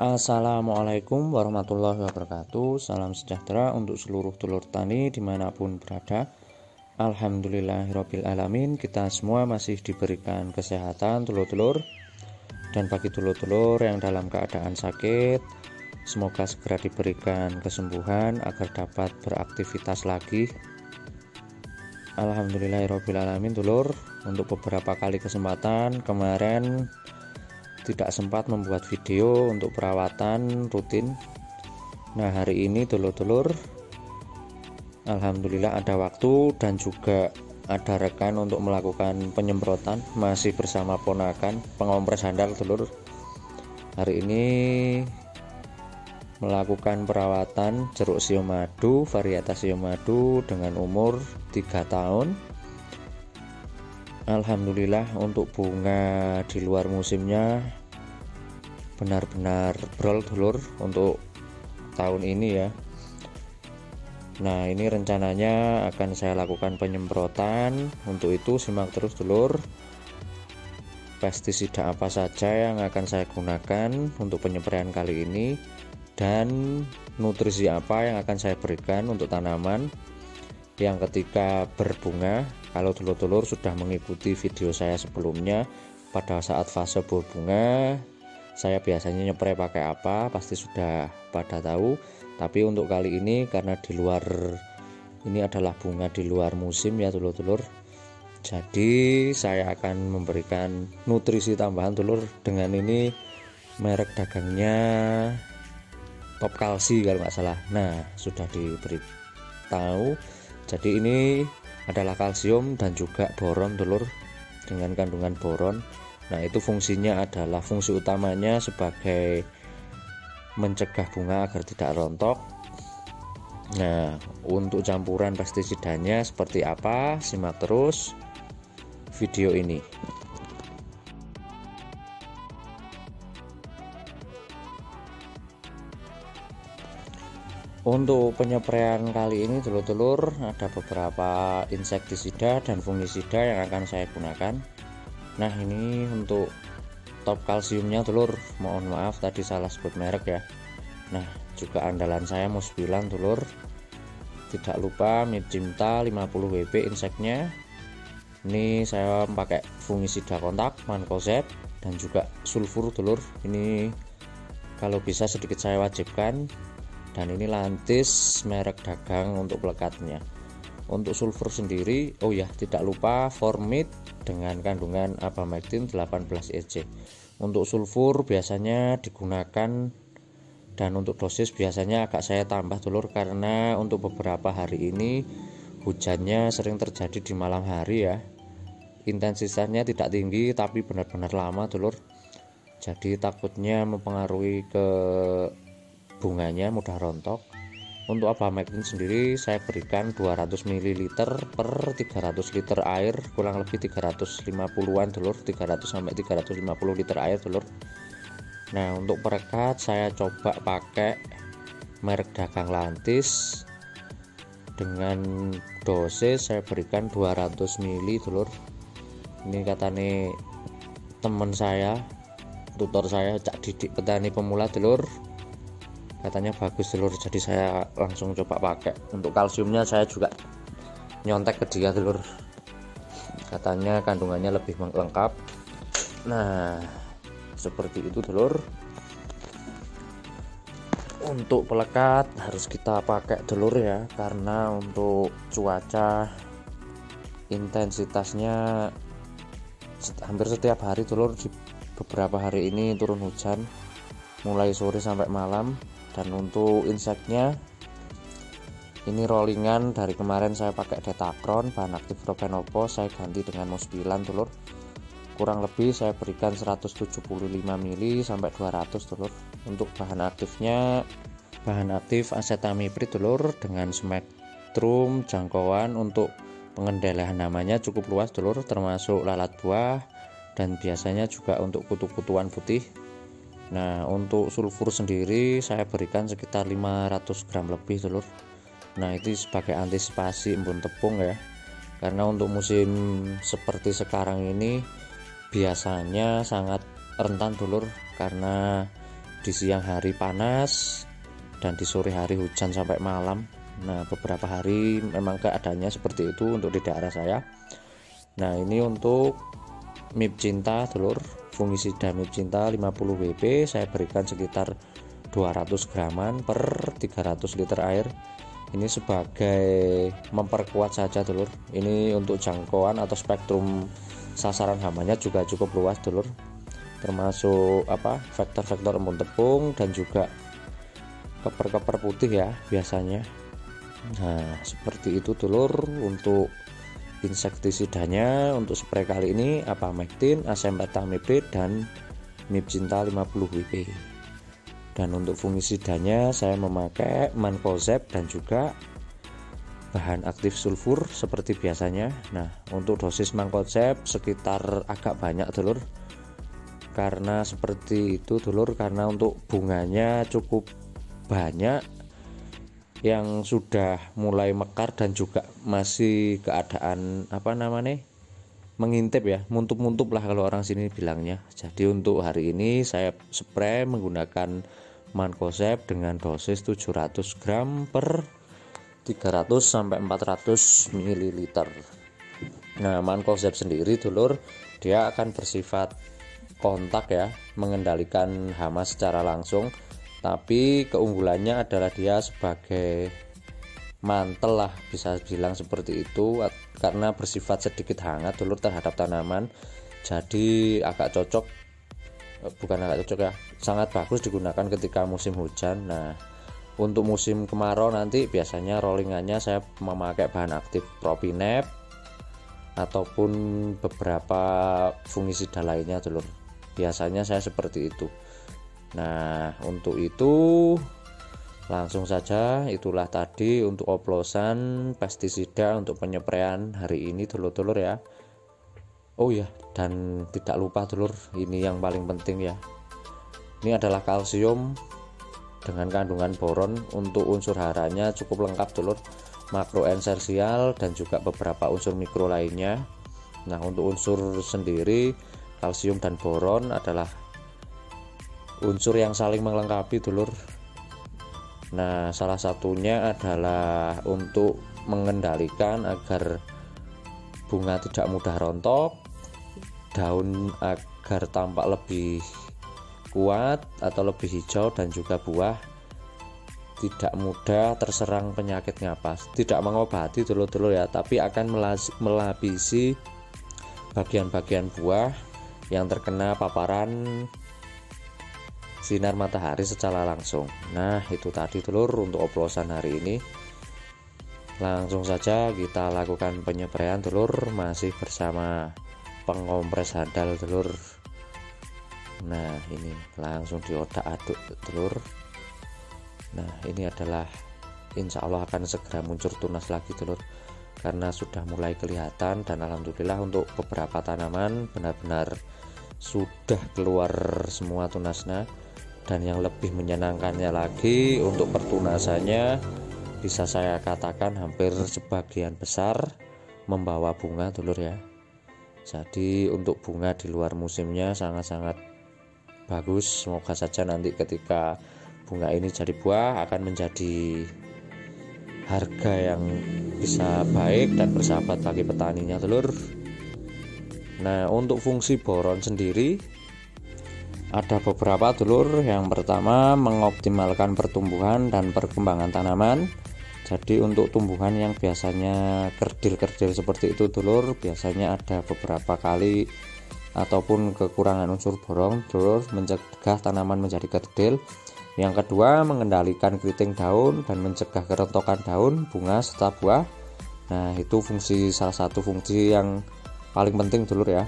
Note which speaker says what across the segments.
Speaker 1: Assalamualaikum warahmatullahi wabarakatuh. Salam sejahtera untuk seluruh telur tani dimanapun berada. Alhamdulillahirabbil alamin, kita semua masih diberikan kesehatan telur-telur. Dan bagi telur-telur yang dalam keadaan sakit, semoga segera diberikan kesembuhan agar dapat beraktivitas lagi. Alhamdulillahirabbil alamin telur. Untuk beberapa kali kesempatan kemarin tidak sempat membuat video untuk perawatan rutin. Nah, hari ini telur-telur alhamdulillah ada waktu dan juga ada rekan untuk melakukan penyemprotan, masih bersama ponakan pengompres handal telur. Hari ini melakukan perawatan jeruk siomadu varietas siomadu dengan umur 3 tahun. Alhamdulillah untuk bunga di luar musimnya benar-benar brol telur untuk tahun ini ya. Nah, ini rencananya akan saya lakukan penyemprotan. Untuk itu simak terus telur pestisida apa saja yang akan saya gunakan untuk penyemprotan kali ini, dan nutrisi apa yang akan saya berikan untuk tanaman yang ketika berbunga. Kalau telur-telur sudah mengikuti video saya sebelumnya, pada saat fase berbunga saya biasanya nyepray pakai apa pasti sudah pada tahu. Tapi untuk kali ini karena di luar ini adalah bunga di luar musim ya telur-telur, jadi saya akan memberikan nutrisi tambahan telur dengan ini, merek dagangnya Top Kalsi kalau nggak salah. Nah, sudah diberitahu. Jadi ini adalah kalsium dan juga boron telur dengan kandungan boron. Nah, itu fungsinya adalah fungsi utamanya sebagai mencegah bunga agar tidak rontok. Nah, untuk campuran pestisidanya seperti apa, simak terus video ini. Untuk penyepraian kali ini telur-telur ada beberapa insektisida dan fungisida yang akan saya gunakan. Nah, ini untuk top kalsiumnya telur, mohon maaf tadi salah sebut merek ya. Nah, juga andalan saya Musbilan telur. Tidak lupa Midjimta 50 WP inseknya. Ini saya pakai fungisida kontak Mancozeb dan juga sulfur telur. Ini kalau bisa sedikit saya wajibkan. Dan ini Lantis merek dagang untuk pelekatnya. Untuk sulfur sendiri, oh ya tidak lupa Formit dengan kandungan abamectin 18 EC. Untuk sulfur biasanya digunakan, dan untuk dosis biasanya agak saya tambah telur, karena untuk beberapa hari ini hujannya sering terjadi di malam hari ya. Intensitasnya tidak tinggi tapi benar-benar lama telur. Jadi takutnya mempengaruhi ke bunganya, mudah rontok. Untuk abamectin sendiri saya berikan 200 ml per 300 liter air, kurang lebih 350-an telur, 300 sampai 350 liter air telur. Nah, untuk perekat saya coba pakai merek dagang Lantis dengan dosis saya berikan 200 ml telur. Ini katanya teman saya, tutor saya, Cak Didik petani pemula telur, katanya bagus telur, jadi saya langsung coba pakai. Untuk kalsiumnya saya juga nyontek ke dia telur, katanya kandungannya lebih lengkap. Nah, seperti itu telur. Untuk pelekat harus kita pakai telur ya, karena untuk cuaca intensitasnya hampir setiap hari telur. Di beberapa hari ini turun hujan mulai sore sampai malam. Dan untuk inseknya ini rollingan, dari kemarin saya pakai Detacron, bahan aktif Propenopos saya ganti dengan Musbilan telur. Kurang lebih saya berikan 175 ml sampai 200 telur. Untuk bahan aktifnya bahan aktif acetamiprid telur dengan spektrum jangkauan untuk pengendalian namanya cukup luas telur, termasuk lalat buah dan biasanya juga untuk kutu-kutuan putih. Nah, untuk sulfur sendiri saya berikan sekitar 500 gram lebih telur. Nah, itu sebagai antisipasi embun tepung ya, karena untuk musim seperti sekarang ini biasanya sangat rentan telur, karena di siang hari panas dan di sore hari hujan sampai malam. Nah, beberapa hari memang keadaannya seperti itu untuk di daerah saya. Nah, ini untuk MIP Cinta dulur, fungisida MIP Cinta 50 WP saya berikan sekitar 200 graman per 300 liter air. Ini sebagai memperkuat saja dulur. Ini untuk jangkauan atau spektrum sasaran hamanya juga cukup luas dulur, termasuk vektor-vektor embun tepung dan juga keper-keper putih ya biasanya. Nah, seperti itu dulur untuk insektisidanya. Untuk spray kali ini Apamectin, Asempertamib dan MIP Cinta 50 WP. Dan untuk fungisidanya saya memakai Mancozeb dan juga bahan aktif sulfur seperti biasanya. Nah, untuk dosis Mancozeb sekitar agak banyak dulur, karena seperti itu dulur, karena untuk bunganya cukup banyak yang sudah mulai mekar dan juga masih keadaan mengintip ya, muntup-muntup lah kalau orang sini bilangnya. Jadi untuk hari ini saya spray menggunakan Mancozeb dengan dosis 700 gram per 300 sampai 400 ml. Nah, Mancozeb sendiri dulur, dia akan bersifat kontak ya, mengendalikan hama secara langsung, tapi keunggulannya adalah dia sebagai mantel lah, bisa bilang seperti itu, karena bersifat sedikit hangat dulur terhadap tanaman. Jadi sangat bagus digunakan ketika musim hujan. Nah, untuk musim kemarau nanti biasanya rollingannya saya memakai bahan aktif Propinep ataupun beberapa fungisida lainnya dulur. Biasanya saya seperti itu. Nah, untuk itu langsung saja, itulah tadi untuk oplosan pestisida untuk penyepraian hari ini dulur-dulur ya. Oh ya, dan tidak lupa dulur, ini yang paling penting ya. Ini adalah kalsium dengan kandungan boron. Untuk unsur haranya cukup lengkap dulur, makro esensial dan juga beberapa unsur mikro lainnya. Nah, untuk unsur sendiri kalsium dan boron adalah unsur yang saling melengkapi dulur. Nah, salah satunya adalah untuk mengendalikan agar bunga tidak mudah rontok, daun agar tampak lebih kuat atau lebih hijau, dan juga buah tidak mudah terserang penyakit ngapas. Tidak mengobati dulur-dulur ya, tapi akan melapisi bagian-bagian buah yang terkena paparan sinar matahari secara langsung. Nah, itu tadi dulur untuk oplosan hari ini. Langsung saja kita lakukan penyepraian dulur, masih bersama pengompres handal dulur. Nah, ini langsung diodak-aduk dulur. Nah, ini adalah insya Allah akan segera muncul tunas lagi dulur, karena sudah mulai kelihatan. Dan alhamdulillah untuk beberapa tanaman benar-benar sudah keluar semua tunasnya. Dan yang lebih menyenangkannya lagi, untuk pertunasannya bisa saya katakan hampir sebagian besar membawa bunga dulur ya. Jadi untuk bunga di luar musimnya sangat-sangat bagus. Semoga saja nanti ketika bunga ini jadi buah akan menjadi harga yang bisa baik dan bersahabat bagi petaninya dulur. Nah, untuk fungsi boron sendiri ada beberapa dulur. Yang pertama, mengoptimalkan pertumbuhan dan perkembangan tanaman. Jadi untuk tumbuhan yang biasanya kerdil-kerdil seperti itu dulur, biasanya ada beberapa kali ataupun kekurangan unsur boron dulur, mencegah tanaman menjadi kerdil. Yang kedua, mengendalikan keriting daun dan mencegah kerontokan daun, bunga serta buah. Nah, itu salah satu fungsi yang paling penting dulur ya.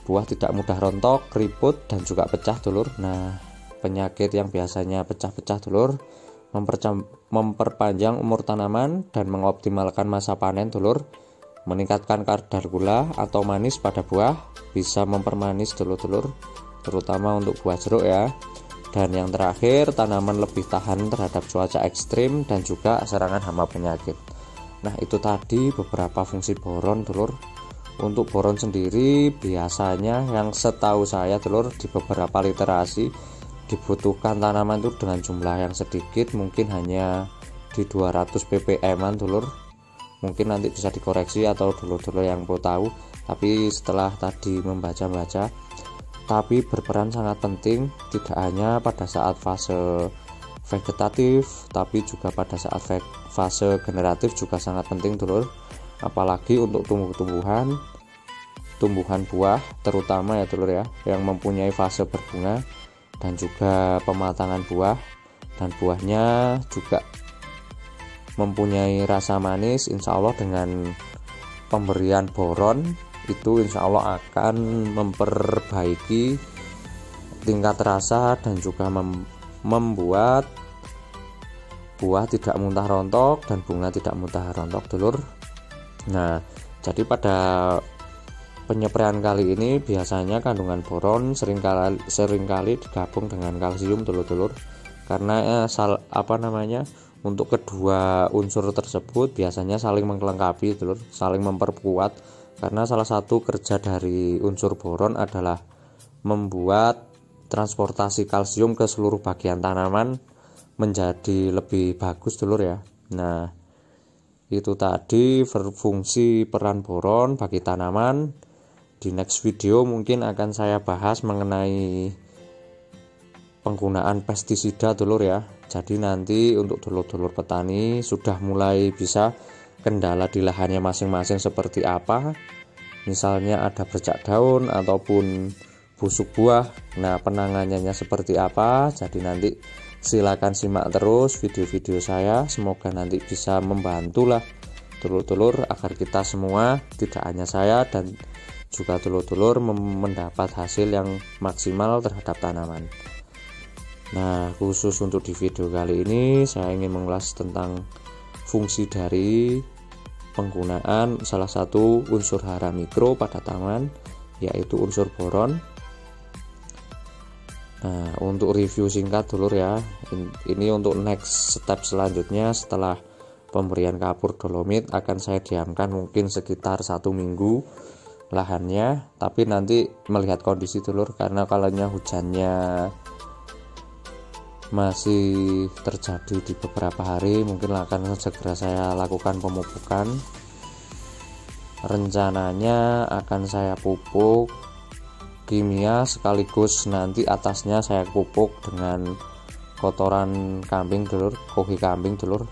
Speaker 1: Buah tidak mudah rontok, keriput dan juga pecah dulur. Nah, penyakit yang biasanya pecah-pecah dulur, memperpanjang umur tanaman dan mengoptimalkan masa panen dulur, meningkatkan kadar gula atau manis pada buah, bisa mempermanis dulur-dulur, terutama untuk buah jeruk ya. Dan yang terakhir, tanaman lebih tahan terhadap cuaca ekstrim dan juga serangan hama penyakit. Nah, itu tadi beberapa fungsi boron dulur. Untuk boron sendiri biasanya yang setahu saya dulur di beberapa literasi dibutuhkan tanaman itu dengan jumlah yang sedikit, mungkin hanya di 200 ppm-an dulur. Mungkin nanti bisa dikoreksi atau dulur-dulur yang mau tahu, tapi setelah tadi membaca-baca, tapi berperan sangat penting tidak hanya pada saat fase vegetatif, tapi juga pada saat fase generatif juga sangat penting dulur. Apalagi untuk tumbuhan buah terutama ya dulur ya, yang mempunyai fase berbunga dan juga pematangan buah, dan buahnya juga mempunyai rasa manis. Insya Allah dengan pemberian boron itu insya Allah akan memperbaiki tingkat rasa dan juga membuat buah tidak mudah rontok dan bunga tidak mudah rontok dulur. Nah, jadi pada penyepraian kali ini biasanya kandungan boron seringkali digabung dengan kalsium dulur-dulur, karena untuk kedua unsur tersebut biasanya saling melengkapi dulur, saling memperkuat, karena salah satu kerja dari unsur boron adalah membuat transportasi kalsium ke seluruh bagian tanaman menjadi lebih bagus dulur ya. Nah, itu tadi fungsi peran boron bagi tanaman. Di next video mungkin akan saya bahas mengenai penggunaan pestisida dulur ya. Jadi nanti untuk dulur-dulur petani sudah mulai bisa kendala di lahannya masing-masing seperti apa, misalnya ada bercak daun ataupun busuk buah, nah penanganannya seperti apa. Jadi nanti silakan simak terus video-video saya, semoga nanti bisa membantulah dulur-dulur agar kita semua, tidak hanya saya dan juga dulur-dulur, mendapat hasil yang maksimal terhadap tanaman. Nah, khusus untuk di video kali ini saya ingin mengulas tentang fungsi dari penggunaan salah satu unsur hara mikro pada tanaman, yaitu unsur boron. Nah, untuk review singkat dulur ya, ini untuk next step selanjutnya setelah pemberian kapur dolomit akan saya diamkan mungkin sekitar 1 minggu lahannya, tapi nanti melihat kondisi dulur, karena kalau hujannya masih terjadi di beberapa hari, mungkin akan segera saya lakukan pemupukan. Rencananya akan saya pupuk kimia sekaligus nanti atasnya saya pupuk dengan kotoran kambing dulur, kohi kambing dulur,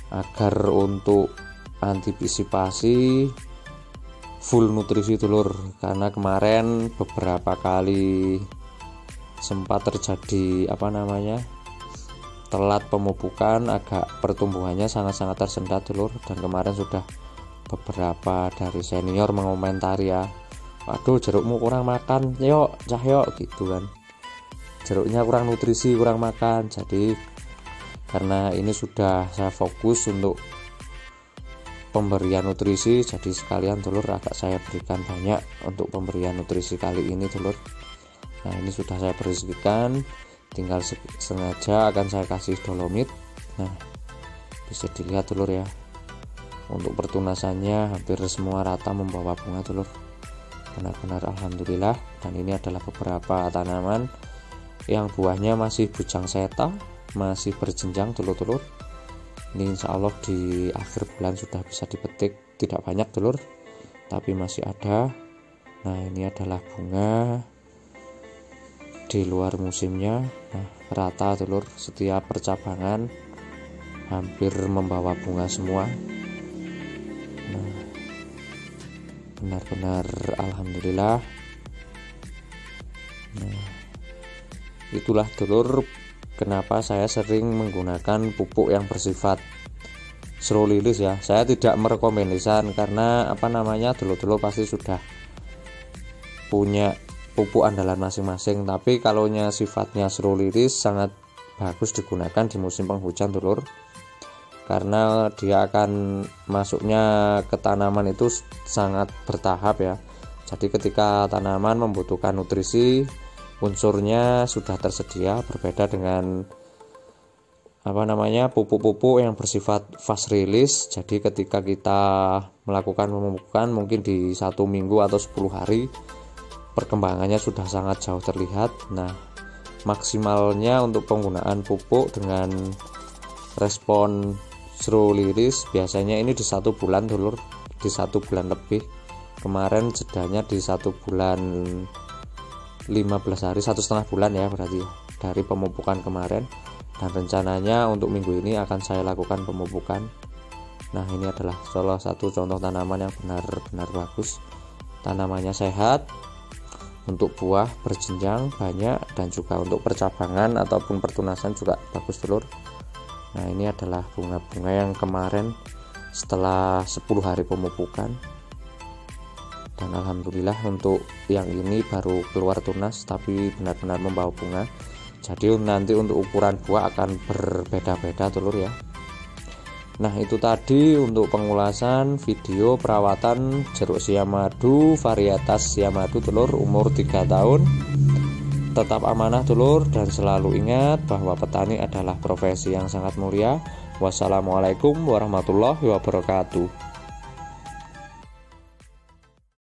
Speaker 1: agar untuk antisipasi full nutrisi dulur, karena kemarin beberapa kali sempat terjadi telat pemupukan, agak pertumbuhannya sangat-sangat tersendat dulur, dan kemarin sudah beberapa dari senior mengomentari ya, waduh jerukmu kurang makan yuk gitu kan, jeruknya kurang nutrisi, kurang makan. Jadi karena ini sudah saya fokus untuk pemberian nutrisi, jadi sekalian dulur agak saya berikan banyak untuk pemberian nutrisi kali ini dulur. Nah, ini sudah saya bersihkan, tinggal sengaja akan saya kasih dolomit. Nah, bisa dilihat dulur ya, untuk pertunasannya hampir semua rata membawa bunga dulur, benar-benar alhamdulillah. Dan ini adalah beberapa tanaman yang buahnya masih bujang seta, masih berjenjang dulur-dulur. Ini insya Allah di akhir bulan sudah bisa dipetik, tidak banyak dulur tapi masih ada. Nah, ini adalah bunga di luar musimnya. Nah, rata dulur, setiap percabangan hampir membawa bunga semua. Nah, benar-benar alhamdulillah. Nah, itulah dulur kenapa saya sering menggunakan pupuk yang bersifat slow release ya. Saya tidak merekomendasikan karena dulur-dulur pasti sudah punya pupuk andalan masing-masing, tapi kalau sifatnya slow release sangat bagus digunakan di musim penghujan dulur, karena dia akan masuknya ke tanaman itu sangat bertahap ya. Jadi ketika tanaman membutuhkan nutrisi, unsurnya sudah tersedia, berbeda dengan pupuk-pupuk yang bersifat fast release. Jadi ketika kita melakukan pemupukan mungkin di 1 minggu atau 10 hari perkembangannya sudah sangat jauh terlihat. Nah, maksimalnya untuk penggunaan pupuk dengan respon seru liris biasanya ini di 1 bulan dulur, di 1 bulan lebih. Kemarin jedanya di 1 bulan 15 hari, 1,5 bulan ya berarti dari pemupukan kemarin, dan rencananya untuk minggu ini akan saya lakukan pemupukan. Nah, ini adalah salah satu contoh tanaman yang benar-benar bagus, tanamannya sehat, untuk buah berjenjang banyak, dan juga untuk percabangan ataupun pertunasan juga bagus dulur. Nah, ini adalah bunga-bunga yang kemarin setelah 10 hari pemupukan, dan alhamdulillah untuk yang ini baru keluar tunas tapi benar-benar membawa bunga. Jadi nanti untuk ukuran buah akan berbeda-beda dulur ya. Nah, itu tadi untuk pengulasan video perawatan jeruk siamadu varietas siamadu dulur umur 3 tahun. Tetap amanah dulur, dan selalu ingat bahwa petani adalah profesi yang sangat mulia. Wassalamualaikum warahmatullahi wabarakatuh.